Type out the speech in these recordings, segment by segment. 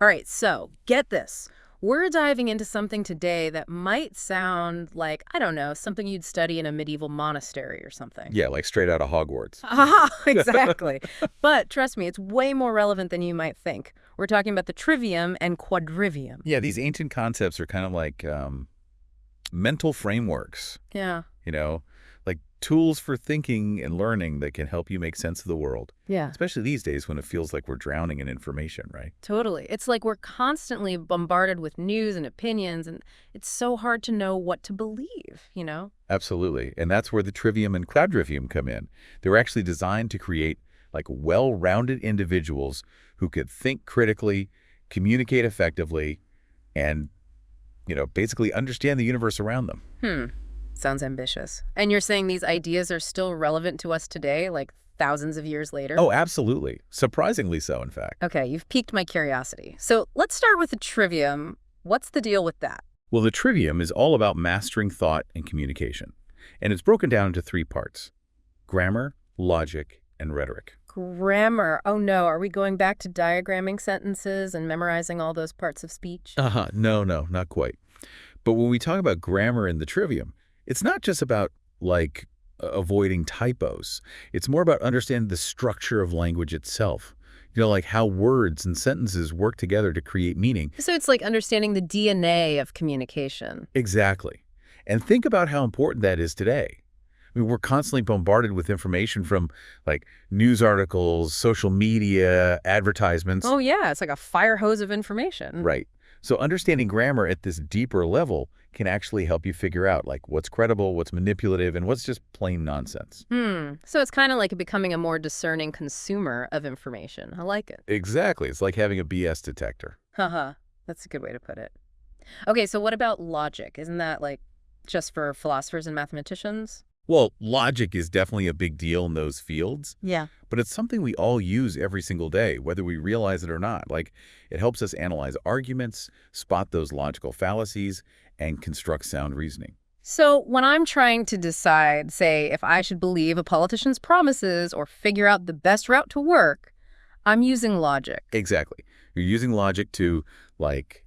All right, so get this. We're diving into something today that might sound like, I don't know, something you'd study in a medieval monastery or something. Yeah, like straight out of Hogwarts. Aha, exactly. But trust me, it's way more relevant than you might think. We're talking about the Trivium and Quadrivium. Yeah, these ancient concepts are kind of like mental frameworks, Yeah. like tools for thinking and learning that can help you make sense of the world, Yeah. especially these days when it feels like we're drowning in information, right? Totally. It's like we're constantly bombarded with news and opinions, and it's so hard to know what to believe. Absolutely. And that's where the Trivium and Quadrivium come in. They're actually designed to create like well-rounded individuals who could think critically, communicate effectively, and, basically understand the universe around them. Sounds ambitious. And you're saying these ideas are still relevant to us today, like thousands of years later? Oh, absolutely. Surprisingly so, in fact. Okay, you've piqued my curiosity. So let's start with the trivium. What's the deal with that? Well, the Trivium is all about mastering thought and communication. And it's broken down into 3 parts: grammar, logic, and rhetoric. Grammar. Oh no, are we going back to diagramming sentences and memorizing all those parts of speech? No, not quite. But when we talk about grammar in the Trivium, it's not just about, like, avoiding typos. It's more about understanding the structure of language itself. Like how words and sentences work together to create meaning. So it's like understanding the DNA of communication. Exactly. And think about how important that is today. I mean, we're constantly bombarded with information from, like, news articles, social media, advertisements. Oh yeah, it's like a fire hose of information. Right. So understanding grammar at this deeper level can actually help you figure out, like, what's credible, what's manipulative, and what's just plain nonsense. So it's kind of like becoming a more discerning consumer of information. I like it. Exactly. It's like having a BS detector. Haha, that's a good way to put it. Okay, so what about logic? Isn't that like just for philosophers and mathematicians? Well, logic is definitely a big deal in those fields, Yeah. but it's something we all use every single day, whether we realize it or not. Like, it helps us analyze arguments, spot those logical fallacies, and construct sound reasoning. So when I'm trying to decide, say, if I should believe a politician's promises or figure out the best route to work, I'm using logic. Exactly. You're using logic to, like,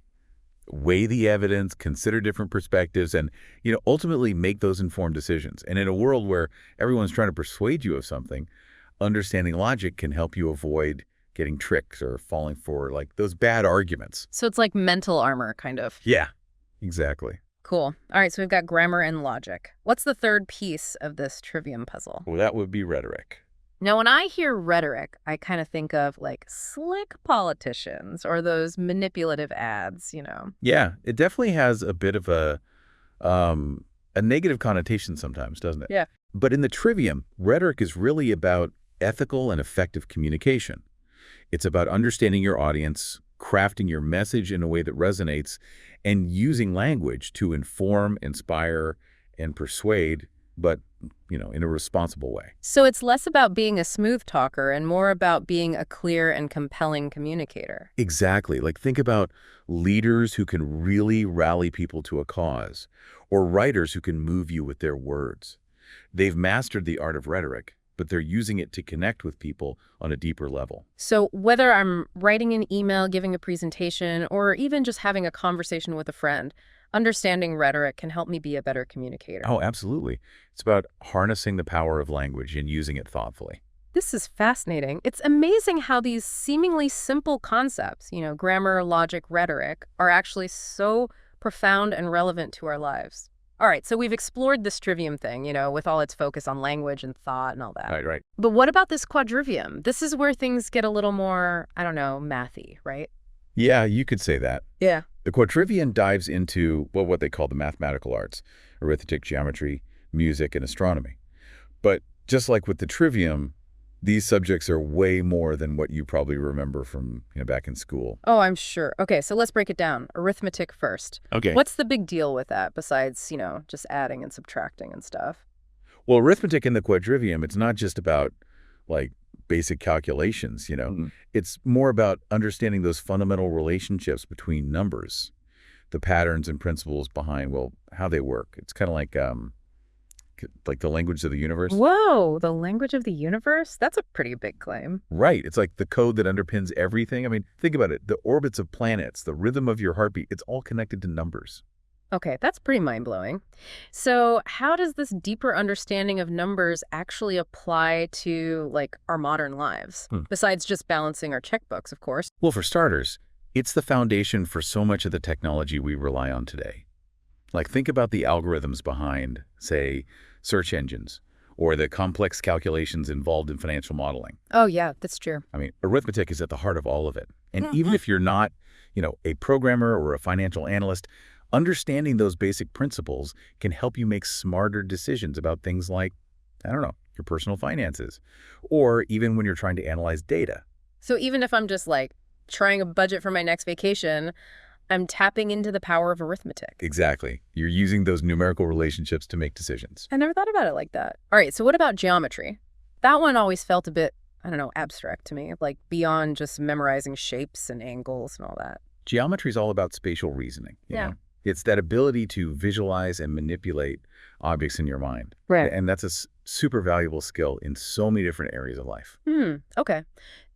weigh the evidence, consider different perspectives, and, ultimately make those informed decisions. And in a world where everyone's trying to persuade you of something, understanding logic can help you avoid getting tricked or falling for, like, those bad arguments. So it's like mental armor, kind of. Yeah, exactly. Cool. All right, so we've got grammar and logic. What's the third piece of this trivium puzzle? Well, that would be rhetoric. Now, when I hear rhetoric, I kind of think of like slick politicians or those manipulative ads. Yeah, it definitely has a bit of a negative connotation sometimes, doesn't it? Yeah. But in the Trivium, rhetoric is really about ethical and effective communication. It's about understanding your audience, crafting your message in a way that resonates, and using language to inform, inspire, and persuade, but, in a responsible way. So it's less about being a smooth talker and more about being a clear and compelling communicator. Exactly. Like, think about leaders who can really rally people to a cause, or writers who can move you with their words. They've mastered the art of rhetoric, but they're using it to connect with people on a deeper level. So whether I'm writing an email, giving a presentation, or even just having a conversation with a friend, understanding rhetoric can help me be a better communicator. Oh, absolutely. It's about harnessing the power of language and using it thoughtfully. This is fascinating. It's amazing how these seemingly simple concepts, grammar, logic, rhetoric, are actually so profound and relevant to our lives. All right, so we've explored this trivium thing, with all its focus on language and thought and all that. Right. But what about this quadrivium? This is where things get a little more, I don't know, mathy, right? Yeah, you could say that. Yeah. The quadrivium dives into, well, what they call the mathematical arts: arithmetic, geometry, music, and astronomy. But just like with the trivium, these subjects are way more than what you probably remember from, back in school. Oh, I'm sure. Okay, so let's break it down. Arithmetic first. Okay. What's the big deal with that besides, just adding and subtracting and stuff? Well, arithmetic in the quadrivium, it's not just about, like, basic calculations, It's more about understanding those fundamental relationships between numbers, the patterns and principles behind, well, how they work. It's kind of like like the language of the universe. Whoa, the language of the universe? That's a pretty big claim. Right. It's like the code that underpins everything. I mean, think about it. The orbits of planets, the rhythm of your heartbeat, it's all connected to numbers. Okay, that's pretty mind-blowing. So how does this deeper understanding of numbers actually apply to, like, our modern lives? Besides just balancing our checkbooks, of course. Well, for starters, it's the foundation for so much of the technology we rely on today. Like, think about the algorithms behind, say, search engines, or the complex calculations involved in financial modeling. Oh, yeah, that's true. I mean, arithmetic is at the heart of all of it. And even if you're not, a programmer or a financial analyst, understanding those basic principles can help you make smarter decisions about things like, I don't know, your personal finances, or even when you're trying to analyze data. So even if I'm just, like, trying a budget for my next vacation, I'm tapping into the power of arithmetic. Exactly. You're using those numerical relationships to make decisions. I never thought about it like that. All right, so what about geometry? That one always felt a bit, I don't know, abstract to me, like beyond just memorizing shapes and angles and all that. Geometry is all about spatial reasoning. You Yeah. know? It's that ability to visualize and manipulate objects in your mind. Right. And that's a super valuable skill in so many different areas of life. Okay.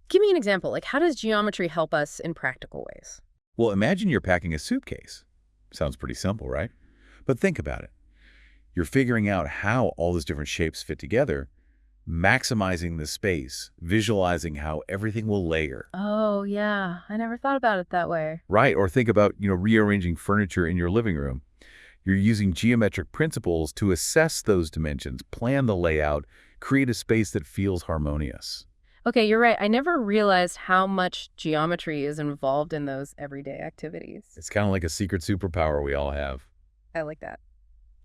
Give me an example. Like, how does geometry help us in practical ways? Well, imagine you're packing a suitcase. Sounds pretty simple, right? But think about it. You're figuring out how all those different shapes fit together, maximizing the space, visualizing how everything will layer. Oh, yeah. I never thought about it that way. Right, or think about, rearranging furniture in your living room. You're using geometric principles to assess those dimensions, plan the layout, create a space that feels harmonious. Okay, you're right. I never realized how much geometry is involved in those everyday activities. It's kind of like a secret superpower we all have. I like that.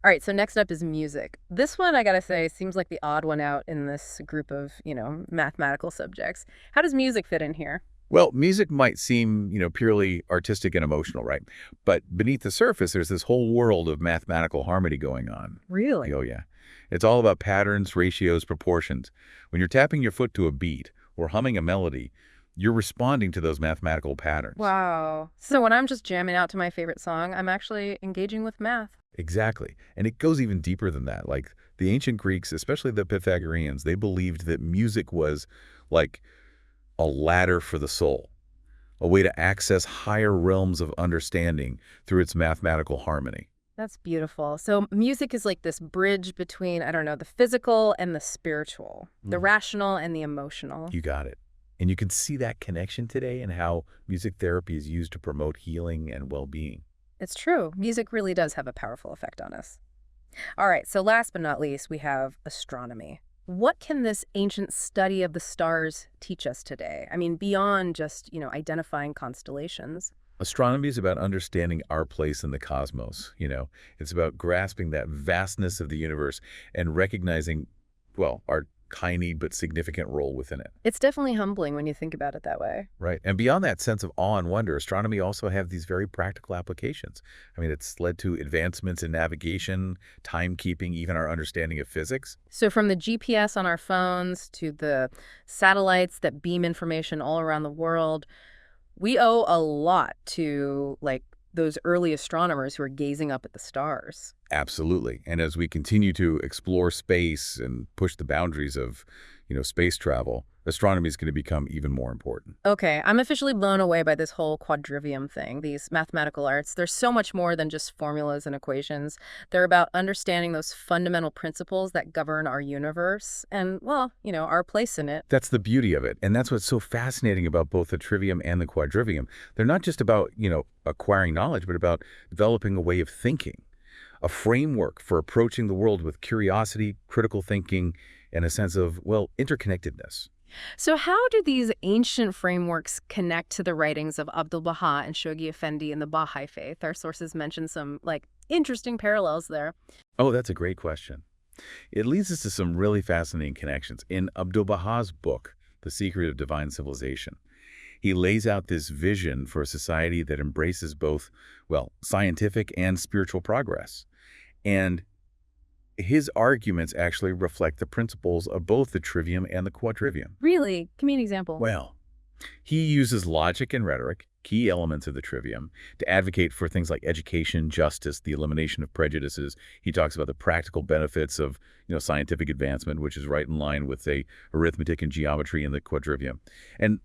All right, so next up is music. This one, I gotta say, seems like the odd one out in this group of, mathematical subjects. How does music fit in here? Well, music might seem, purely artistic and emotional, right? But beneath the surface, there's this whole world of mathematical harmony going on. Really? Oh, yeah. It's all about patterns, ratios, proportions. When you're tapping your foot to a beat or humming a melody, you're responding to those mathematical patterns. Wow. So when I'm just jamming out to my favorite song, I'm actually engaging with math. Exactly. And it goes even deeper than that. Like the ancient Greeks, especially the Pythagoreans, they believed that music was like a ladder for the soul, a way to access higher realms of understanding through its mathematical harmony. That's beautiful. So music is like this bridge between, I don't know, the physical and the spiritual, the rational and the emotional. You got it. And you can see that connection today in how music therapy is used to promote healing and well-being. It's true. Music really does have a powerful effect on us. All right, so last but not least, we have astronomy. What can this ancient study of the stars teach us today? I mean, beyond just, identifying constellations. Astronomy is about understanding our place in the cosmos. It's about grasping that vastness of the universe and recognizing, well, our tiny but significant role within it. It's definitely humbling when you think about it that way. Right. And beyond that sense of awe and wonder, astronomy also has these very practical applications. I mean, it's led to advancements in navigation, timekeeping, even our understanding of physics. So from the GPS on our phones to the satellites that beam information all around the world, we owe a lot to, like, those early astronomers who are gazing up at the stars. Absolutely. And as we continue to explore space and push the boundaries of, space travel, astronomy is going to become even more important. Okay, I'm officially blown away by this whole quadrivium thing, these mathematical arts. They're so much more than just formulas and equations. They're about understanding those fundamental principles that govern our universe and, well, our place in it. That's the beauty of it. And that's what's so fascinating about both the trivium and the quadrivium. They're not just about, acquiring knowledge, but about developing a way of thinking, a framework for approaching the world with curiosity, critical thinking, and a sense of, well, interconnectedness. So how do these ancient frameworks connect to the writings of Abdu'l-Bahá and Shoghi Effendi in the Bahá'í faith? Our sources mention some, interesting parallels there. Oh, that's a great question. It leads us to some really fascinating connections. In Abdu'l-Bahá's book, The Secret of Divine Civilization, he lays out this vision for a society that embraces both, well, scientific and spiritual progress. And his arguments actually reflect the principles of both the trivium and the quadrivium. Really? Give me an example. Well, he uses logic and rhetoric, key elements of the Trivium to advocate for things like education, justice, the elimination of prejudices. He talks about the practical benefits of, scientific advancement, which is right in line with, say, arithmetic and geometry in the Quadrivium. And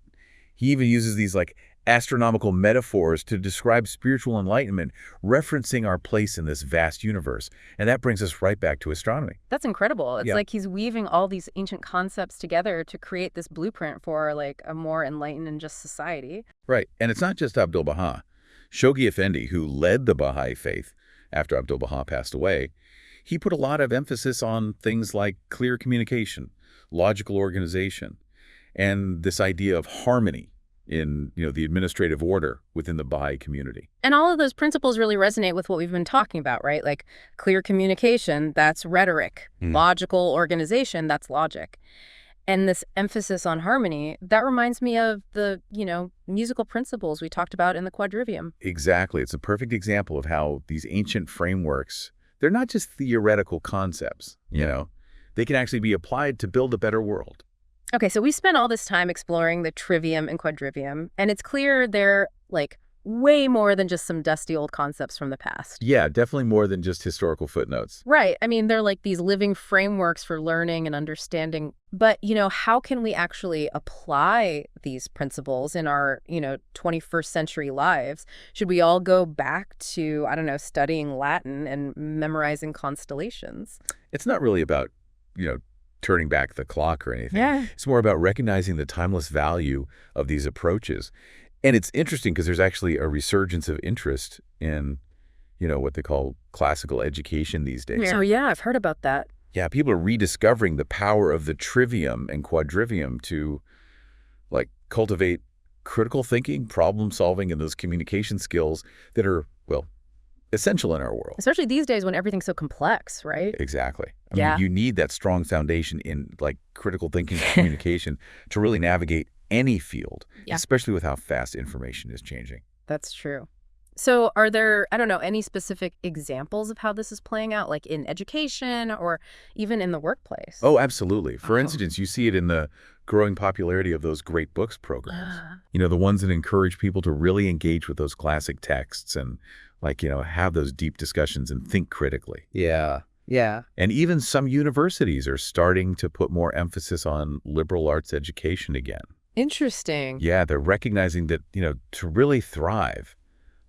he even uses these like astronomical metaphors to describe spiritual enlightenment, referencing our place in this vast universe. And that brings us right back to astronomy. That's incredible. It's Yeah. like he's weaving all these ancient concepts together to create this blueprint for like a more enlightened and just society. Right. And it's not just Abdu'l-Bahá. Shoghi Effendi, who led the Bahá'í faith after Abdu'l-Bahá passed away, he put a lot of emphasis on things like clear communication, logical organization, and this idea of harmony in, the administrative order within the Bahá'í community. And all of those principles really resonate with what we've been talking about, right? Like clear communication, that's rhetoric. Logical organization, that's logic. And this emphasis on harmony, that reminds me of the, musical principles we talked about in the Quadrivium. Exactly. It's a perfect example of how these ancient frameworks, they're not just theoretical concepts, They can actually be applied to build a better world. Okay, so we spent all this time exploring the Trivium and Quadrivium, and it's clear they're, like, way more than just some dusty old concepts from the past. Yeah, definitely more than just historical footnotes. Right. I mean, they're like these living frameworks for learning and understanding. But, how can we actually apply these principles in our, 21st century lives? Should we all go back to, I don't know, studying Latin and memorizing constellations? It's not really about, turning back the clock or anything. Yeah. It's more about recognizing the timeless value of these approaches. And it's interesting because there's actually a resurgence of interest in, what they call classical education these days. Oh, yeah, I've heard about that. Yeah, people are rediscovering the power of the Trivium and Quadrivium to, cultivate critical thinking, problem solving, and those communication skills that are, essential in our world. Especially these days when everything's so complex, right? Exactly. I Yeah. mean, you need that strong foundation in, critical thinking and communication to really navigate any field, Yeah. especially with how fast information is changing. That's true. So are there, I don't know, any specific examples of how this is playing out, like in education or even in the workplace? Oh, absolutely. For Oh. instance, you see it in the growing popularity of those great books programs. Yeah. The ones that encourage people to really engage with those classic texts and, have those deep discussions and think critically. Yeah. Yeah. And even some universities are starting to put more emphasis on liberal arts education again. Interesting. Yeah, they're recognizing that, to really thrive,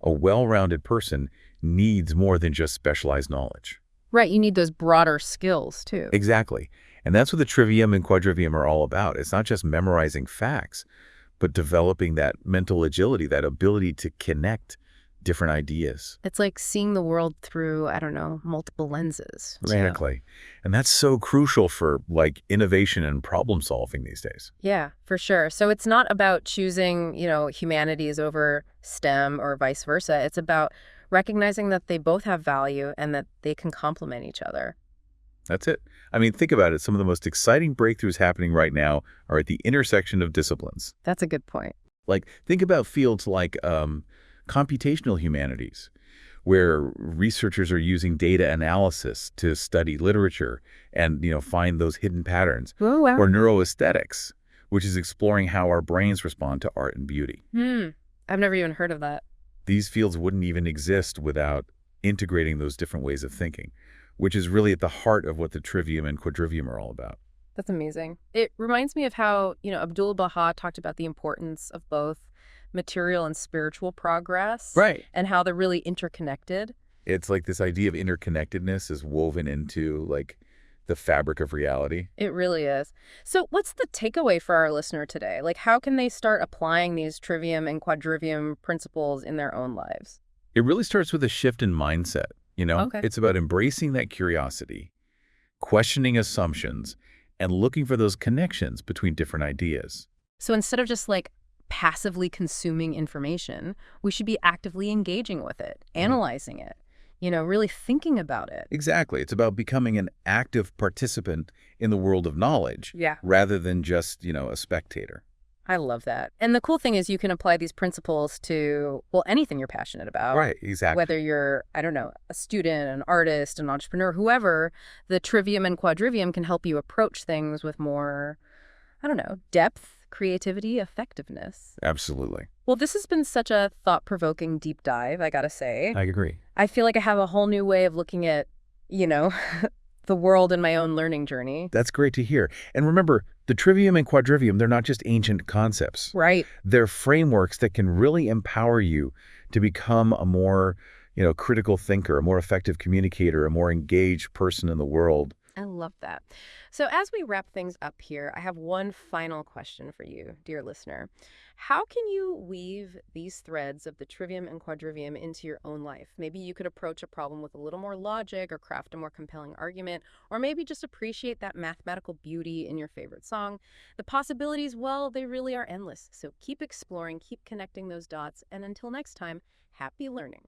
a well-rounded person needs more than just specialized knowledge. Right, you need those broader skills, too. Exactly. And that's what the Trivium and Quadrivium are all about. It's not just memorizing facts, but developing that mental agility, that ability to connect different ideas. It's like seeing the world through, I don't know, multiple lenses. Exactly. And that's so crucial for, innovation and problem solving these days. Yeah, for sure. So it's not about choosing, humanities over STEM or vice versa. It's about recognizing that they both have value and that they can complement each other. That's it. I mean, think about it. Some of the most exciting breakthroughs happening right now are at the intersection of disciplines. That's a good point. Think about fields like computational humanities, where researchers are using data analysis to study literature and, find those hidden patterns. Oh, wow. Or neuroaesthetics, which is exploring how our brains respond to art and beauty. I've never even heard of that. These fields wouldn't even exist without integrating those different ways of thinking, which is really at the heart of what the Trivium and Quadrivium are all about. That's amazing. It reminds me of how, Abdu'l-Bahá talked about the importance of both material and spiritual progress. Right. And how they're really interconnected. It's like this idea of interconnectedness is woven into, the fabric of reality. It really is. So what's the takeaway for our listener today? How can they start applying these Trivium and Quadrivium principles in their own lives? It really starts with a shift in mindset, Okay. It's about embracing that curiosity, questioning assumptions, and looking for those connections between different ideas. So instead of just passively consuming information, we should be actively engaging with it, analyzing it, really thinking about it. Exactly. It's about becoming an active participant in the world of knowledge Yeah. rather than just, a spectator. I love that. And the cool thing is you can apply these principles to, anything you're passionate about. Right, exactly. Whether you're, I don't know, a student, an artist, an entrepreneur, whoever, the Trivium and Quadrivium can help you approach things with more, I don't know, depth, creativity, effectiveness. Absolutely. Well, this has been such a thought-provoking deep dive, I gotta say. I agree. I feel like I have a whole new way of looking at, you know, the world in my own learning journey. That's great to hear. And remember, the Trivium and Quadrivium, they're not just ancient concepts. Right. They're frameworks that can really empower you to become a more, critical thinker, a more effective communicator, a more engaged person in the world. I love that. So as we wrap things up here, I have one final question for you, dear listener. How can you weave these threads of the Trivium and Quadrivium into your own life? Maybe you could approach a problem with a little more logic or craft a more compelling argument, or maybe just appreciate that mathematical beauty in your favorite song. The possibilities, well, they really are endless. So keep exploring, keep connecting those dots, and until next time, happy learning.